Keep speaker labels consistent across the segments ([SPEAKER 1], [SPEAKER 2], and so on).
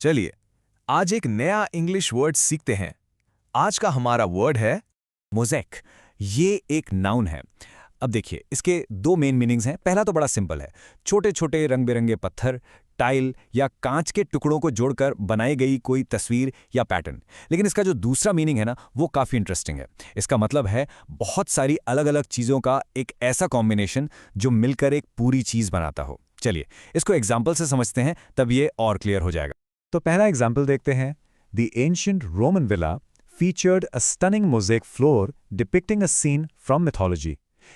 [SPEAKER 1] चलिए आज एक नया इंग्लिश वर्ड सीखते हैं। आज का हमारा वर्ड है मोज़ेक। ये एक नाउन है। अब देखिए इसके दो मेन मीनिंग्स हैं। पहला तो बड़ा सिंपल है, छोटे छोटे रंग बिरंगे पत्थर, टाइल या कांच के टुकड़ों को जोड़कर बनाई गई कोई तस्वीर या पैटर्न। लेकिन इसका जो दूसरा मीनिंग है ना, वो काफ़ी इंटरेस्टिंग है। इसका मतलब है बहुत सारी अलग अलग चीज़ों का एक ऐसा कॉम्बिनेशन जो मिलकर एक पूरी चीज़ बनाता हो। चलिए इसको एग्जाम्पल से समझते हैं, तब ये और क्लियर हो जाएगा।
[SPEAKER 2] तो पहला एग्जाम्पल देखते हैं। The ancient Roman villa featured a stunning mosaic floor depicting a scene from mythology.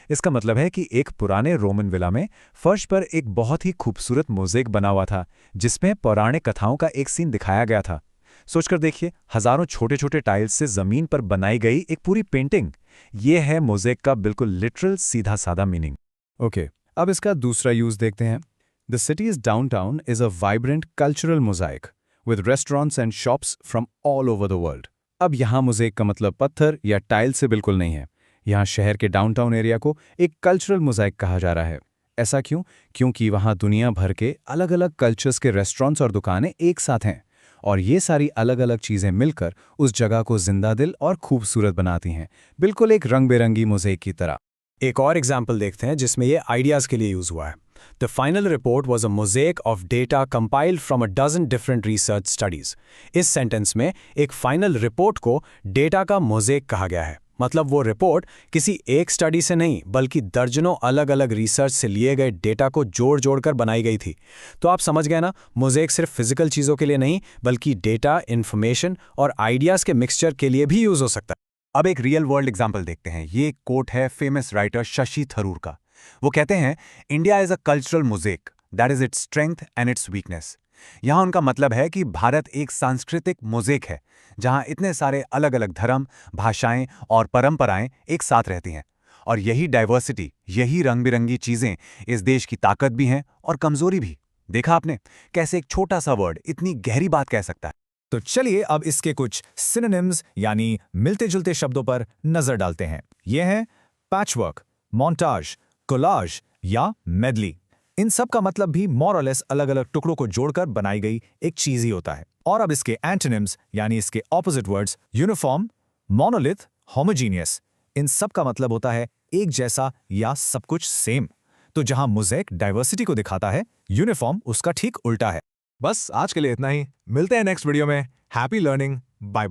[SPEAKER 2] इसका मतलब है कि एक पुराने रोमन विला में फर्श पर एक बहुत ही खूबसूरत मोज़ेक बना हुआ था, जिसमें पौराणिक कथाओं का एक सीन दिखाया गया था। सोचकर देखिए, हजारों छोटे छोटे टाइल्स से जमीन पर बनाई गई एक पूरी पेंटिंग। ये है मोज़ेक का बिल्कुल लिटरल सीधा साधा मीनिंग।
[SPEAKER 3] ओके, अब इसका दूसरा यूज देखते हैं। The cities downtown is a vibrant cultural mosaic with restaurants and shops from all over the world. अब यहाँ मोज़ेक का मतलब पत्थर या टाइल से बिल्कुल नहीं है। यहाँ शहर के डाउनटाउन एरिया को एक कल्चरल मोज़ाइक कहा जा रहा है। ऐसा क्यों? क्योंकि वहाँ दुनिया भर के अलग अलग कल्चर्स के रेस्टोरेंट्स और दुकानें एक साथ हैं, और ये सारी अलग अलग चीज़ें मिलकर उस जगह को जिंदा दिल और खूबसूरत बनाती हैं, बिल्कुल एक रंग बिरंगी मोज़ेक की तरह।
[SPEAKER 4] एक और एग्जाम्पल देखते हैं जिसमें ये आइडियाज़ के लिए यूज़ हुआ है। The final report was a mosaic of data compiled from a dozen different research studies. इस सेंटेंस में एक फाइनल रिपोर्ट को डेटा का मोज़ेक कहा गया है। मतलब वो रिपोर्ट किसी एक स्टडी से नहीं बल्कि दर्जनों अलग अलग रिसर्च से लिए गए डेटा को जोड़ जोड़कर बनाई गई थी। तो आप समझ गए ना, मोज़ेक सिर्फ फिजिकल चीज़ों के लिए नहीं बल्कि डेटा, इन्फॉर्मेशन और आइडियाज़ के मिक्सचर के लिए भी यूज़ हो सकता है।
[SPEAKER 2] अब एक रियल वर्ल्ड एग्जाम्पल देखते हैं। ये कोट है फेमस राइटर शशि थरूर का। वो कहते हैं, India is a cultural mosaic, that is its strength and it's weakness. यहाँ उनका मतलब है कि भारत एक सांस्कृतिक मोज़ेक है, जहाँ इतने सारे अलग अलग धर्म, भाषाएं और परंपराएं एक साथ रहती हैं। और यही डाइवर्सिटी, यही रंग बिरंगी चीज़ें इस देश की ताकत भी हैं और कमजोरी भी। देखा आपने कैसे एक छोटा सा वर्ड इतनी गहरी बात कह सकता है।
[SPEAKER 1] तो चलिए अब इसके कुछ सिनोनिम्स यानी मिलते जुलते शब्दों पर नजर डालते हैं। ये हैं पैचवर्क, मोन्टाज, कोलाज या मेडली। इन सब का मतलब भी मोर और लेस अलग अलग टुकड़ों को जोड़कर बनाई गई एक चीज ही होता है। और अब इसके एंटोनिम्स यानी इसके opposite words, uniform, monolith, homogeneous. इन सब का मतलब होता है एक जैसा या सब कुछ सेम। तो जहां मोज़ेक डाइवर्सिटी को दिखाता है, यूनिफॉर्म उसका ठीक उल्टा है। बस आज के लिए इतना ही। मिलते हैं नेक्स्ट वीडियो में। Happy learning. बाय।